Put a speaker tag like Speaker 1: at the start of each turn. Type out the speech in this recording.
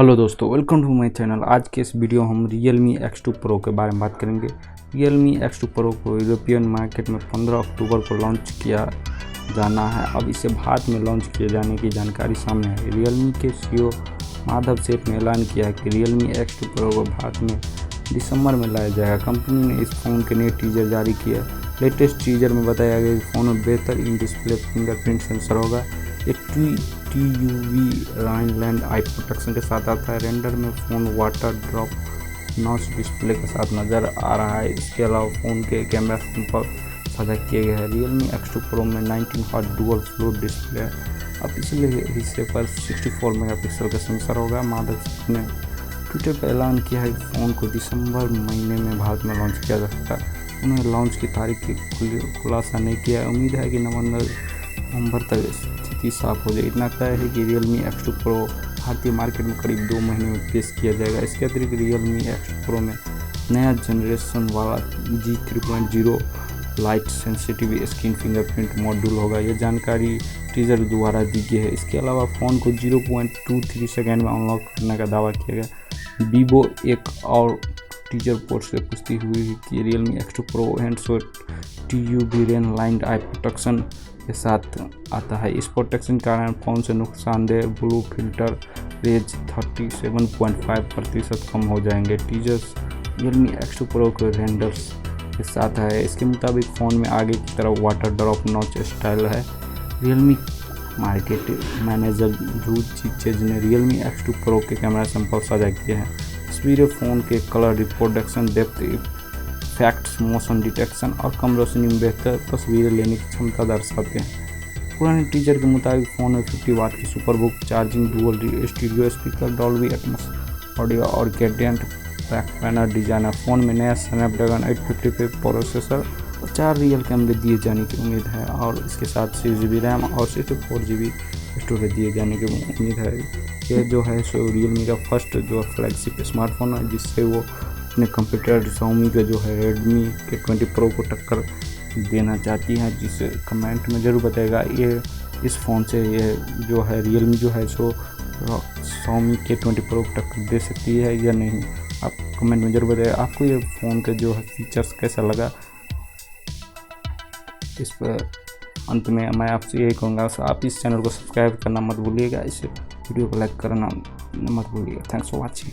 Speaker 1: Hello दोस्तों, welcome to my channel. आज के इस वीडियो हम Realme X2 Pro के बारे में बात करेंगे। Realme X2 Pro को यूरोपियन मार्केट में 15 अक्टूबर को लॉन्च किया जाना है। अब इसे भारत में लॉन्च किए जाने की जानकारी सामने है। Realme के CEO माधव सेठ ने ऐलान किया है कि Realme X2 Pro को भारत में दिसंबर में लाया जाएगा। कंपनी ने इस फ़ोन के लिए टीजर जारी किया। लेटेस्ट टीजर में बताया गया कि फ़ोन में बेहतर इन डिस्प्ले फिंगरप्रिंट सेंसर होगा। एक TUV राइनलैंड आई प्रोटेक्शन के साथ आता है। रेंडर में phone water drop notch display के साथ नज़र आ रहा है। इसके अलावा फ़ोन के कैमरा सैंपल साझा किए गए हैं। Realme X2 Pro में 19 हर्ट्ज डुअल फ्लोट डिस्प्ले है। अब पिछले हिस्से पर 64 मेगापिक्सल का सेंसर होगा। माधव ने ट्विटर पर ऐलान किया है कि फ़ोन को दिसंबर महीने में भारत में लॉन्च किया जा सकता है। उन्होंने लॉन्च की तारीख की खुलासा नहीं किया है। उम्मीद है कि नवंबर तक स्थिति साफ हो जाए। इतना तय है कि Realme X2 Pro भारतीय मार्केट में करीब 2 महीने में पेश किया जाएगा। इसके अतिरिक्त Realme X2 Pro में नया जनरेशन वाला G3.0 light sensitive screen fingerprint module होगा। यह जानकारी टीजर द्वारा दी गई है। इसके अलावा फ़ोन को 0.23 सेकेंड में अनलॉक करने का दावा किया गया। वीवो एक और टीजर पोस्ट से पुष्टि हुई है कि Realme X2 Pro TUV Rheinland eye protection के साथ आता है। इस प्रोटेक्शन के कारण फ़ोन से नुकसानदेह ब्लू फिल्टर रेज 37.5% कम हो जाएंगे। टीजर्स Realme X2 Pro के रेंडर्स के साथ है। इसके मुताबिक फ़ोन में आगे की तरफ वाटर ड्रॉप नॉच स्टाइल है। Realme मार्केट मैनेजर जू चीचेज ने Realme X2 Pro के कैमरा सैंपल साझा किए हैं। तस्वीरें फ़ोन के colour reproduction, depth effects, motion detection और कम रोशनी में बेहतर तस्वीरें लेने की क्षमता दर्शाते हैं। पुराने टीजर के मुताबिक फ़ोन में 50 वाट की Superbook charging, dual stereo speaker, Dolby Atmos audio और ग्रेडियंट बैक पैनल डिजाइन है। फ़ोन में नया स्नैपड्रैगन 855 प्रोसेसर और 4 रियल कैमरे दिए जाने की उम्मीद है और इसके साथ 6GB रैम और 64GB स्टोरेज दिए जाने की उम्मीद है। यह जो है सो Realme का फर्स्ट जो फ्लैगशिप स्मार्टफोन है, जिससे वो अपने कंप्यूटर Xiaomi का जो है Redmi K20 Pro को टक्कर देना चाहती हैं। जिसे कमेंट में ज़रूर बताएगा ये इस फ़ोन से ये जो है Realme जो है सो Xiaomi K20 Pro को टक्कर दे सकती है या नहीं। आप कमेंट में ज़रूर बताइएगा आपको ये फ़ोन का जो है फीचर्स कैसा लगा। इस पर अंत में मैं आपसे यही कहूँगा, आप इस चैनल को सब्सक्राइब करना मत भूलिएगा। इस वीडियो को लाइक करना मत भूलिएगा। Thanks for watching.